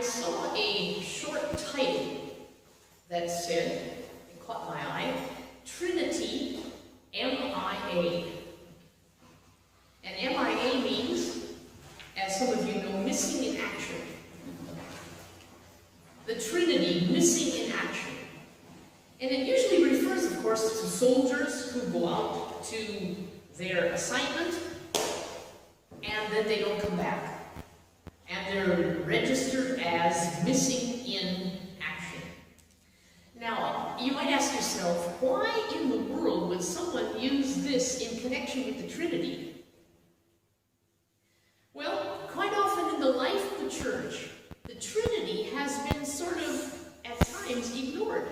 saw a short title that said, it caught my eye, Trinity, MIA. And MIA means, as some of you know, missing in action. The Trinity, missing in action. And it usually refers, of course, to soldiers who go out to their assignment and then they don't come back. And they're registered as missing in action. Now, you might ask yourself, why in the world would someone use this in connection with the Trinity? Well, quite often in the life of the church, the Trinity has been sort of, at times, ignored.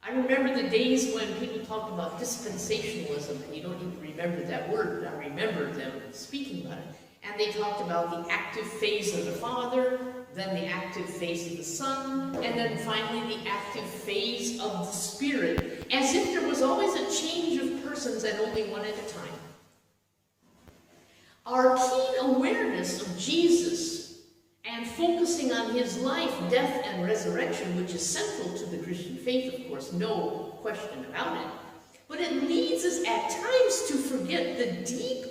I remember the days when people talked about dispensationalism, and you don't even remember that word, but I remember them speaking about it. And they talked about the active phase of the Father, then the active phase of the Son, and then finally the active phase of the Spirit, as if there was always a change of persons and only one at a time. Our keen awareness of Jesus and focusing on his life, death, and resurrection, which is central to the Christian faith, of course, no question about it, but it leads us at times to forget the deep,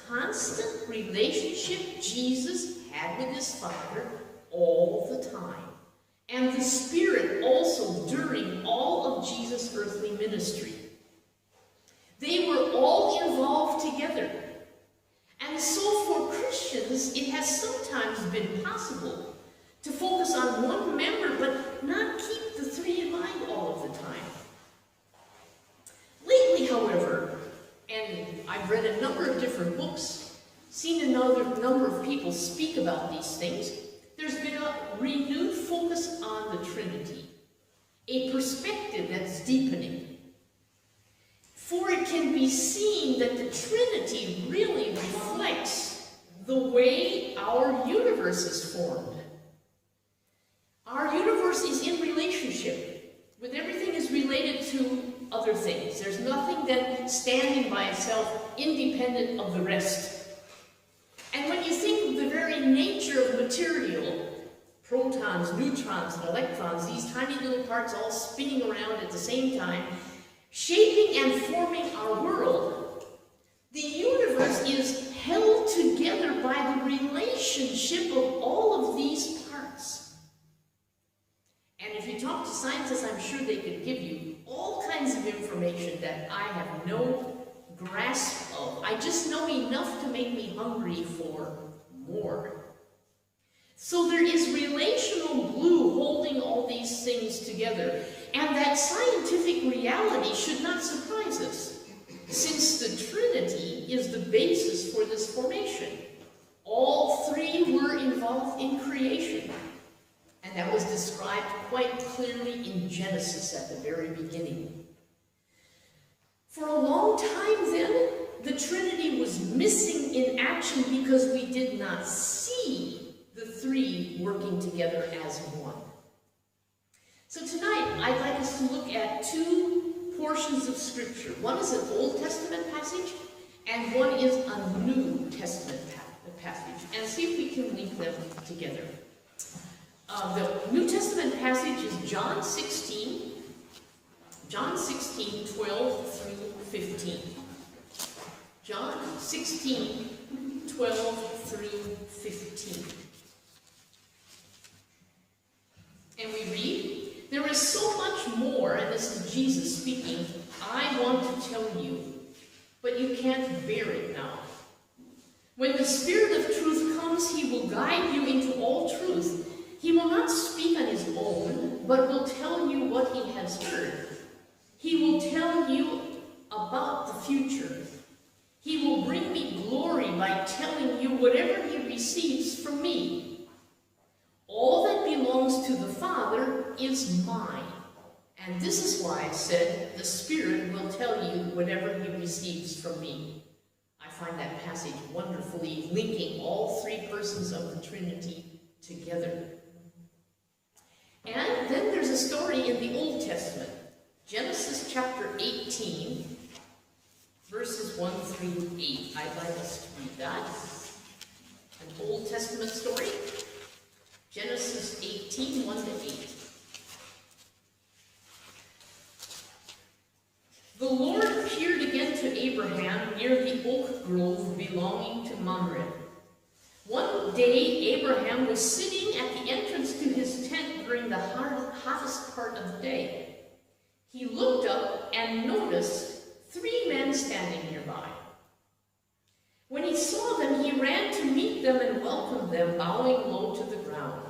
constant relationship Jesus had with his Father all the time, and the Spirit also during all of Jesus' earthly ministry. They were all involved together. And so for Christians, it has sometimes been possible to focus on one member but not keep the three in mind all of the time. Lately, however, and I've read a number of different books, seen another number of people speak about these things, there's been a renewed focus on the Trinity, a perspective that's deepening. For it can be seen that the Trinity really reflects the way our universe is formed. Our universe is in relationship with everything is related to other things. There's nothing that standing by itself independent of the rest. And when you think of the very nature of material, protons, neutrons, and electrons, these tiny little parts all spinning around at the same time, shaping and forming our world, the universe is held together by the relationship of all of these parts. And if you talk to scientists, I'm sure they could give you all kinds of information that I have no grasp of. I just know enough to make me hungry for more. So there is relational glue holding all these things together. And that scientific reality should not surprise us, since the Trinity is the basis for this formation. All three were involved in creation, and that was described quite clearly in Genesis at the very beginning. For a long time then, the Trinity was missing in action because we did not see the three working together as one. So tonight, I'd like us to look at two portions of Scripture. One is an Old Testament passage, and one is a New Testament passage, and see if we can link them together. The New Testament passage is John 16, 12 through 15. John 16, 12 through 15. And we read, "There is so much more," and this is Jesus speaking, "I want to tell you, but you can't bear it now. When the Spirit of truth comes, he will guide you into all truth. He will not speak on his own, but will tell you what he has heard. He will tell you about the future. He will bring me glory by telling you whatever he receives from me. All that belongs to the Father is mine. And this is why I said, the Spirit will tell you whatever he receives from me." I find that passage wonderfully linking all three persons of the Trinity together. And then there's a story in the Old Testament, Genesis chapter 18, verses 1 through 8. I'd like us to read that. An Old Testament story. Genesis 18, 1-8. The Lord appeared again to Abraham near the oak grove belonging to Mamre. One day, Abraham was sitting at the entrance to his tent during the hottest part of the day. He looked up and noticed 3 men standing nearby. When he saw them, he ran to meet them and welcomed them, bowing low to the ground.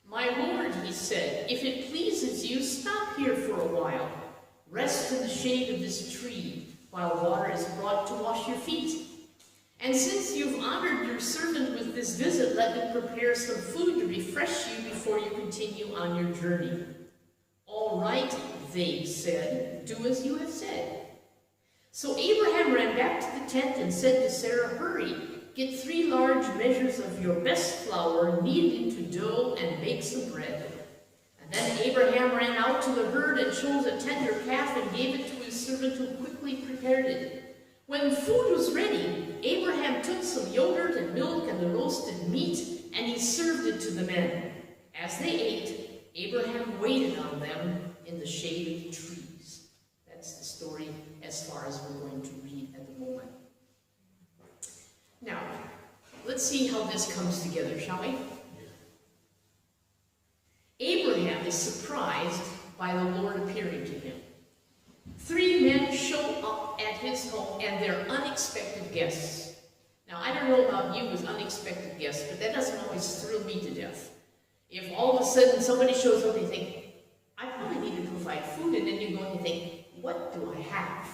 "My Lord," he said, "if it pleases you, stop here for a while. Rest in the shade of this tree while water is brought to wash your feet. And since you've honored your servant with this visit, let me prepare some food to refresh you before you continue on your journey." "All right," they said, "do as you have said." So Abraham ran back to the tent and said to Sarah, "Hurry, get 3 large measures of your best flour, knead it into dough, and bake some bread." And then Abraham ran out to the herd and chose a tender calf and gave it to his servant, who quickly prepared it. When the food was ready, Abraham took some yogurt and milk and the roasted meat, and he served it to the men. As they ate, Abraham waited on them in the shade of the trees. That's the story as far as we're going to read at the moment. Now, let's see how this comes together, shall we? Abraham is surprised by the Lord appearing to him. 3 men show up at his home, and they're unexpected guests. Now, I don't know about you as unexpected guests, but that doesn't always thrill me to death. If all of a sudden somebody shows up and you think, I probably need to provide food, and then you go and you think, what do I have?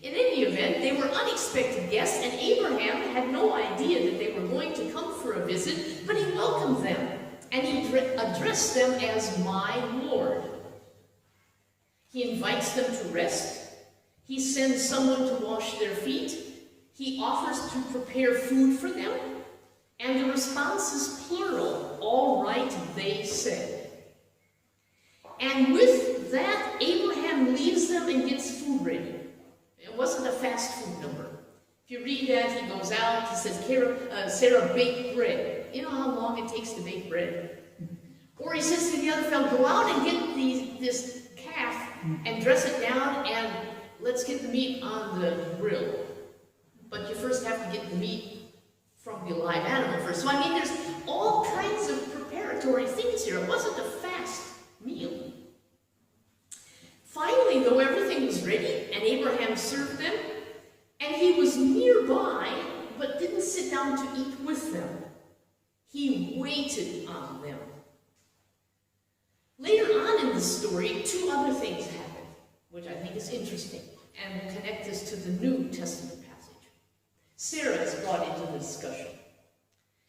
In any event, they were unexpected guests, and Abraham had no idea that they were going to come for a visit, but he welcomed them, and he addressed them as "my Lord." He invites them to rest. He sends someone to wash their feet. He offers to prepare food for them. And the response is plural. "All right," they said. And with that, Abraham leaves them and gets food ready. It wasn't a fast food number. If you read that, he goes out, he says, Sarah baked bread. You know how long it takes to bake bread? Or he says to the other fellow, go out and get this calf and dress it down, and let's get the meat on the grill. But you first have to get the meat from the live animal first. So I mean, there's all kinds of preparatory things here. It wasn't a fast meal. Finally, though, everything was ready, and Abraham served them, and he was nearby, but didn't sit down to eat with them. He waited on them. Later on in the story, 2 other things happen, which I think is interesting, and will connect us to the New Testament passage. Sarah is brought into the discussion,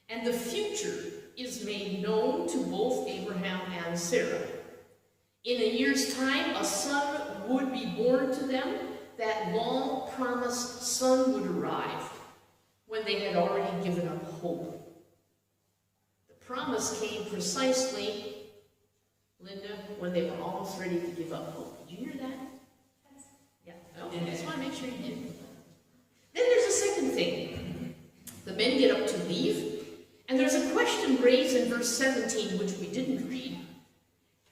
and the future is made known to both Abraham and Sarah. In a year's time, a son would be born to them. That long-promised son would arrive when they had already given up hope. The promise came precisely, Linda, when they were almost ready to give up hope. Did you hear that? Yeah. Okay, I just want to make sure you did. Then there's a second thing. The men get up to leave, and there's a question raised in verse 17, which we didn't read.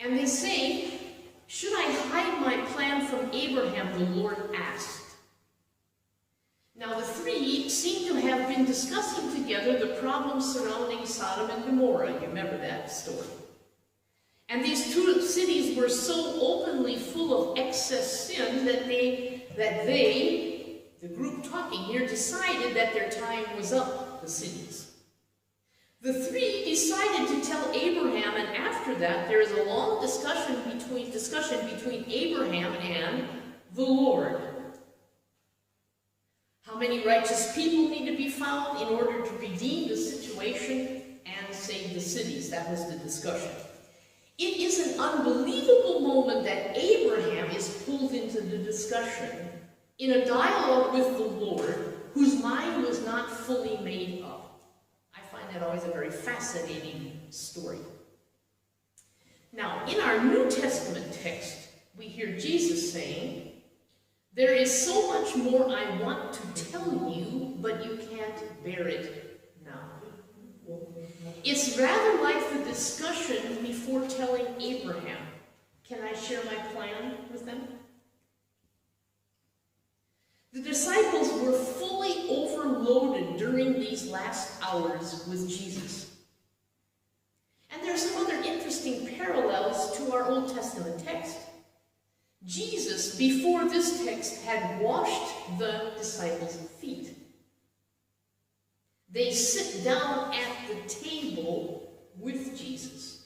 And they say, should I hide my plan from Abraham, the Lord asked. Now the 3 seem to have been discussing together the problems surrounding Sodom and Gomorrah. You remember that story. And these 2 cities were so openly full of excess sin that they, the group talking here, decided that their time was up, the cities. The 3 decided to tell Abraham, and after that there is a long discussion between Abraham and the Lord. How many righteous people need to be found in order to redeem the situation and save the cities? That was the discussion. It is an unbelievable moment that Abraham is pulled into the discussion in a dialogue with the Lord, whose mind was not fully made up. I find that always a very fascinating story. Now, in our New Testament text, we hear Jesus saying, there is so much more I want to tell you, but you can't bear it now. It's rather like the discussion before telling Abraham, "Can I share my plan with them?" The disciples were fully overloaded during these last hours with Jesus. And there are some other interesting parallels to our Old Testament text. Jesus, before this text, had washed the disciples' feet. They sit down at the table with Jesus.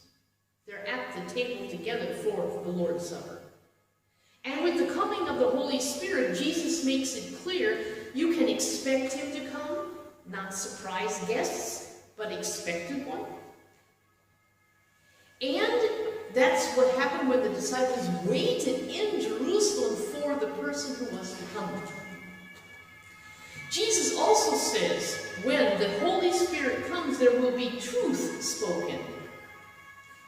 They're at the table together for the Lord's Supper. And with the coming of the Holy Spirit, Jesus makes it clear you can expect him to come, not surprise guests, but expected one. And that's what happened when the disciples waited in Jerusalem for the person who was to come. Jesus also says, when the Holy Spirit comes, there will be truth spoken.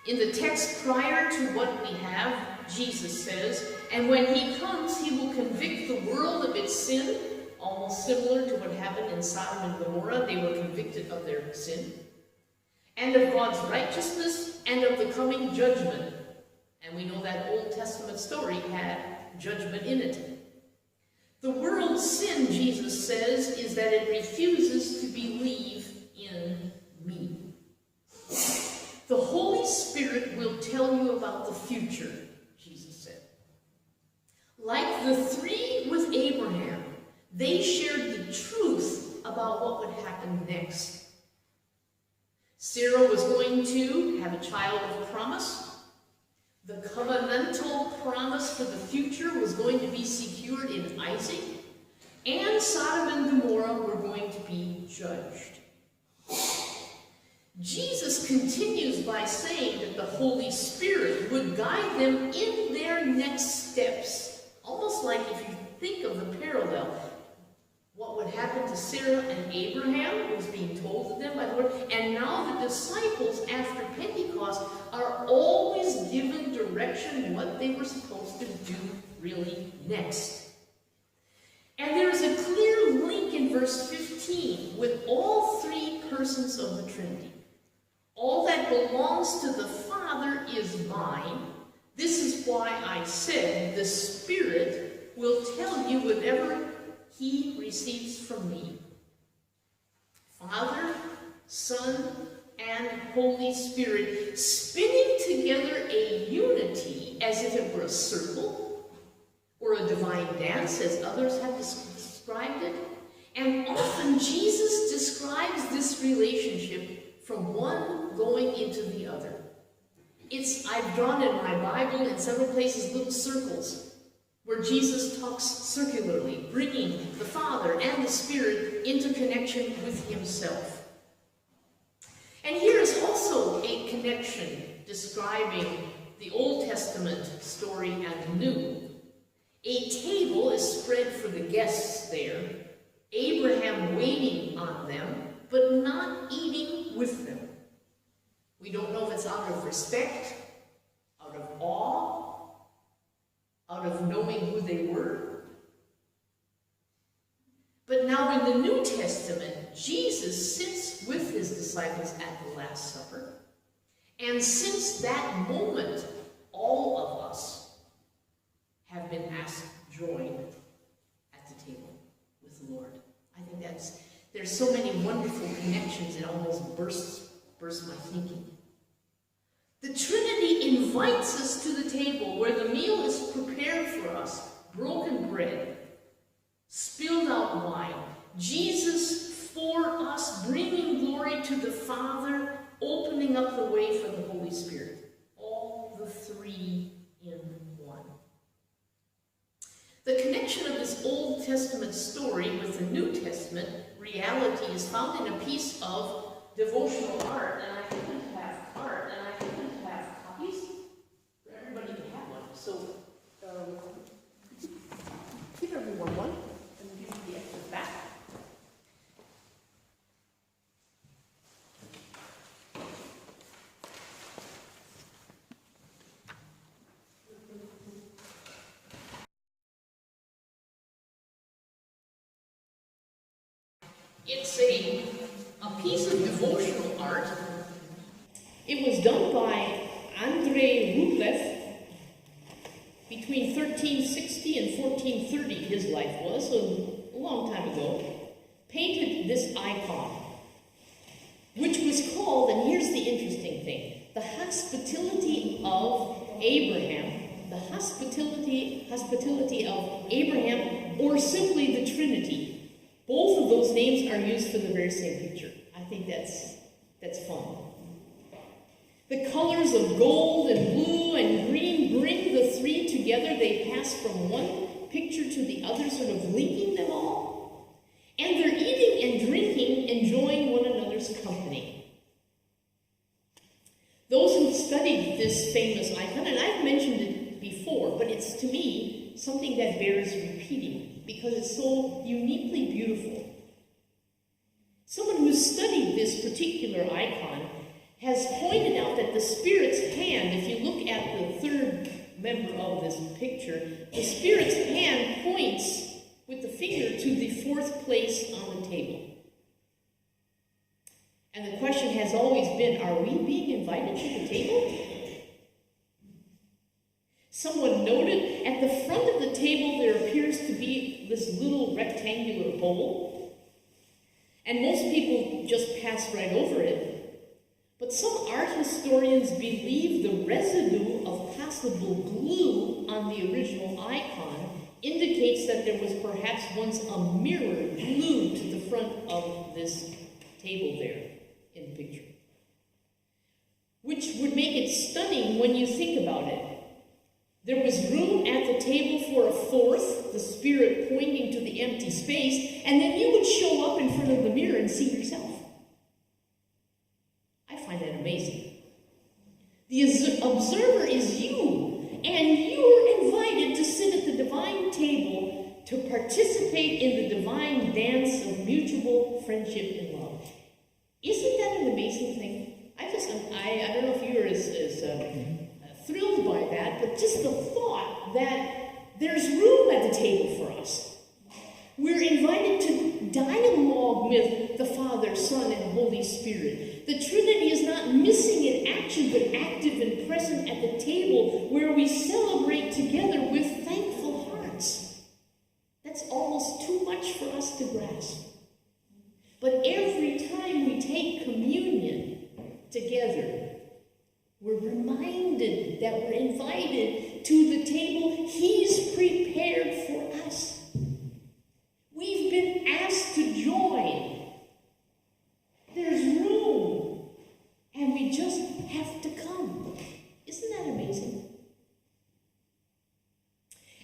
In the text prior to what we have, Jesus says, "And when he comes, he will convict the world of its sin," almost similar to what happened in Sodom and Gomorrah. They were convicted of their sin. "And of God's righteousness, and of the coming judgment." And we know that Old Testament story had judgment in it. The world's sin, Jesus says, is that it refuses to believe in me. The Holy Spirit will tell you about the future, Jesus said. Like the three with Abraham, they shared the truth about what would happen next. Sarah was going to have a child of promise. The covenantal promise for the future was going to be secured in Isaac. And Sodom and Gomorrah were going to be judged. Jesus continues by saying that the Holy Spirit would guide them in their next steps. Almost like if you think of the parallel, what would happen to Sarah and Abraham was being told to them by the Lord. And now the disciples, after Pentecost, are always given direction what they were supposed to do really next. And there's a clear link in verse 15 with all three persons of the Trinity. All that belongs to the Father is mine. This is why I said the Spirit will tell you whatever he receives from me. Father, Son, and Holy Spirit spinning together a unity as if it were a circle or a divine dance, as others have described it. And often Jesus describes this relationship from one going into the other. I've drawn in my Bible in several places little circles where Jesus talks circularly, bringing the Father and the Spirit into connection with himself. And here is also a connection describing the Old Testament story and the New. A table is spread for the guests there, Abraham waiting on them, but not eating with them. We don't know if it's out of respect, out of awe, out of knowing who they were. But now in the New Testament, Jesus sits with his disciples at the Last Supper. And since that moment, all of us have been asked to join at the table with the Lord. I think there's so many wonderful connections, it almost bursts my thinking. The Trinity invites us to the table where the meal is prepared for us, broken bread, spilled out wine, Jesus for us, bringing glory to the Father, opening up the way for the Holy Spirit. All the three in one. The connection of this Old Testament story with the New Testament reality is found in a piece of devotional art, and I happen to have copies for everybody to have one. So, give everyone one, and give you the extra back. It's a a piece of devotional art. It was done by Andrei Rublev between 1360 and 1430, his life was, so a long time ago, painted this icon, which was called, and here's the interesting thing, the hospitality of Abraham, the hospitality of Abraham, or simply the Trinity. Both of those names are used for the very same picture. I think that's fun. The colors of gold and blue and green bring the three together. They pass from one picture to the other, sort of linking them all. And they're eating and drinking, enjoying one another's company. Those who studied this famous icon, and I've mentioned it before, but it's, to me, something that bears repeating because it's so uniquely beautiful. Someone who studied this particular icon has pointed out that the Spirit's hand, if you look at the third member of this picture, the Spirit's hand points with the finger to the fourth place on the table. And the question has always been, are we being invited to the table? Someone noted at the front of the table there appears to be this little rectangular bowl, and most people just pass right over it. But some art historians believe the residue of possible glue on the original icon indicates that there was perhaps once a mirror glued to the front of this table there in the picture, which would make it stunning when you think about it. There was room at the table for a fourth, the Spirit pointing to the empty space, and then you would show up in front of the mirror and see yourself. I find that amazing. The observer is you, and you're invited to sit at the divine table to participate in the divine dance of mutual friendship and love. Isn't that an amazing thing? I don't know if you're as thrilled by that, but just the thought that there's room at the table for us. We're invited to dialogue with the Father, Son, and Holy Spirit. The Trinity is not missing in action, but active and present at the table where we celebrate together with thankful hearts. That's almost too much for us to grasp. But every time we take communion together, we're reminded that we're invited to the table He's prepared for us. We've been asked to join. There's room, and we just have to come. Isn't that amazing?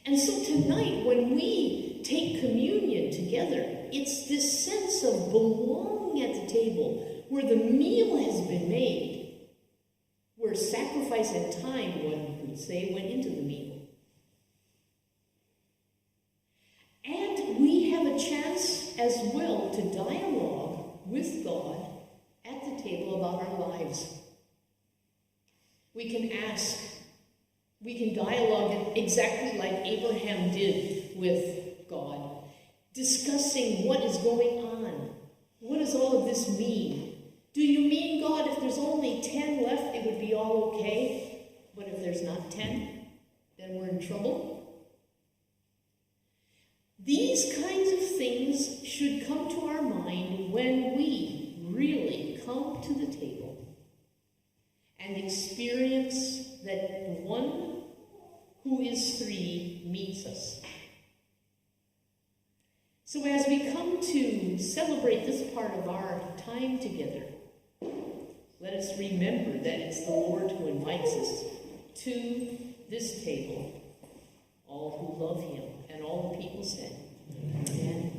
And so tonight, when we take communion together, it's this sense of belonging at the table where the meal has been made, where sacrifice and time, one could say, went into the meal. And we have a chance as well to dialogue with God at the table about our lives. We can ask, we can dialogue exactly like Abraham did with God, discussing what is going on. What does all of this mean? Do you mean, God, if there's only 10 left, it would be all okay? But if there's not 10, then we're in trouble? These kinds of things should come to our mind when we really come to the table and experience that the one who is three meets us. So as we come to celebrate this part of our time together, let us remember that it's the Lord who invites us to this table, all who love Him, and all the people said, Amen.